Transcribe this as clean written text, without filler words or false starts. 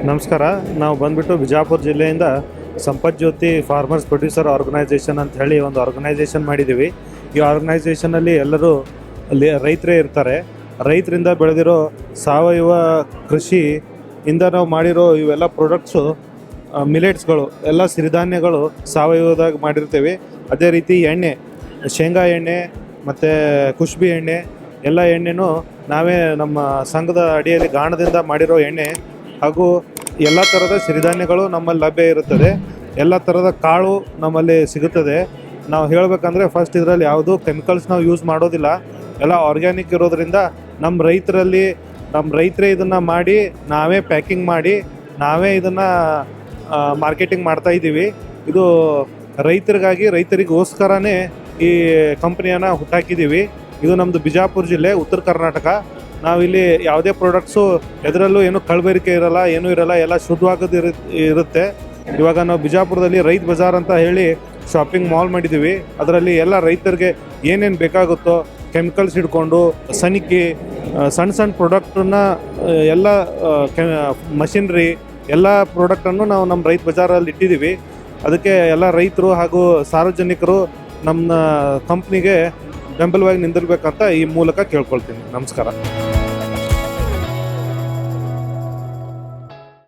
ನಮಸ್ಕಾರ. ನಾವು ಬಂದ್ಬಿಟ್ಟು ಬಿಜಾಪುರ ಜಿಲ್ಲೆಯಿಂದ ಸಂಪತ್ ಜ್ಯೋತಿ ಫಾರ್ಮರ್ಸ್ ಪ್ರೊಡ್ಯೂಸರ್ ಆರ್ಗನೈಸೇಷನ್ ಅಂತ ಹೇಳಿ ಒಂದು ಆರ್ಗನೈಸೇಷನ್ ಮಾಡಿದ್ದೀವಿ. ಈ ಆರ್ಗನೈಸೇಷನಲ್ಲಿ ಎಲ್ಲರೂ ಅಲ್ಲಿ ರೈತರೇ ಇರ್ತಾರೆ. ರೈತರಿಂದ ಬೆಳೆದಿರೋ ಸಾವಯವ ಕೃಷಿಯಿಂದ ನಾವು ಮಾಡಿರೋ ಇವೆಲ್ಲ ಪ್ರಾಡಕ್ಟ್ಸು, ಮಿಲೆಟ್ಸ್ಗಳು ಎಲ್ಲ ಸಿರಿಧಾನ್ಯಗಳು ಸಾವಯವದಾಗ ಮಾಡಿರ್ತೀವಿ. ಅದೇ ರೀತಿ ಎಣ್ಣೆ, ಶೇಂಗಾ ಎಣ್ಣೆ ಮತ್ತು ಕುಷ್ಬಿ ಎಣ್ಣೆ ಎಲ್ಲ ಎಣ್ಣೆನೂ ನಾವೇ ನಮ್ಮ ಸಂಘದ ಅಡಿಯಲ್ಲಿ ಗಾಣದಿಂದ ಮಾಡಿರೋ ಎಣ್ಣೆ ಹಾಗೂ ಎಲ್ಲ ಥರದ ಸಿರಿಧಾನ್ಯಗಳು ನಮ್ಮಲ್ಲಿ ಲಭ್ಯ ಇರುತ್ತದೆ. ಎಲ್ಲ ಥರದ ಕಾಳು ನಮ್ಮಲ್ಲಿ ಸಿಗುತ್ತದೆ. ನಾವು ಹೇಳಬೇಕಂದ್ರೆ ಫಸ್ಟ್ ಇದರಲ್ಲಿ ಯಾವುದೂ ಕೆಮಿಕಲ್ಸ್ ನಾವು ಯೂಸ್ ಮಾಡೋದಿಲ್ಲ. ಎಲ್ಲ ಆರ್ಗ್ಯಾನಿಕ್ ಇರೋದರಿಂದ ನಮ್ಮ ರೈತರೇ ಇದನ್ನು ಮಾಡಿ, ನಾವೇ ಪ್ಯಾಕಿಂಗ್ ಮಾಡಿ, ನಾವೇ ಇದನ್ನು ಮಾರ್ಕೆಟಿಂಗ್ ಮಾಡ್ತಾಯಿದ್ದೀವಿ. ಇದು ರೈತರಿಗೋಸ್ಕರನೇ ಈ ಕಂಪ್ನಿಯನ್ನು ಹುಟ್ಟಾಕಿದ್ದೀವಿ. ಇದು ನಮ್ಮದು ಬಿಜಾಪುರ ಜಿಲ್ಲೆ, ಉತ್ತರ ಕರ್ನಾಟಕ. ನಾವಿಲ್ಲಿ ಯಾವುದೇ ಪ್ರಾಡಕ್ಟ್ಸು ಎದರಲ್ಲೂ ಏನು ಕಲಬೆರಕೆ ಇರಲ್ಲ, ಏನೂ ಇರಲ್ಲ, ಎಲ್ಲ ಶುದ್ಧವಾಗೋದು ಇರುತ್ತೆ. ಇವಾಗ ನಾವು ಬಿಜಾಪುರದಲ್ಲಿ ರೈತ ಬಜಾರ್ ಅಂತ ಹೇಳಿ ಶಾಪಿಂಗ್ ಮಾಲ್ ಮಾಡಿದ್ದೀವಿ. ಅದರಲ್ಲಿ ಎಲ್ಲ ರೈತರಿಗೆ ಏನೇನು ಬೇಕಾಗುತ್ತೋ ಕೆಮಿಕಲ್ಸ್ ಹಿಡ್ಕೊಂಡು ಸಣ್ಣ ಪ್ರಾಡಕ್ಟನ್ನು ಎಲ್ಲ ಮಷಿನ್ರಿ ಎಲ್ಲ ಪ್ರಾಡಕ್ಟನ್ನು ನಾವು ನಮ್ಮ ರೈತ ಬಜಾರಲ್ಲಿ ಇಟ್ಟಿದ್ದೀವಿ. ಅದಕ್ಕೆ ಎಲ್ಲ ರೈತರು ಹಾಗೂ ಸಾರ್ವಜನಿಕರು ನಮ್ಮ ಕಂಪ್ನಿಗೆ ಬೆಂಬಲವಾಗಿ ನಿಂದಿರ್ಬೇಕಂತ ಈ ಮೂಲಕ ಕೇಳ್ಕೊಳ್ತೀನಿ. ನಮಸ್ಕಾರ.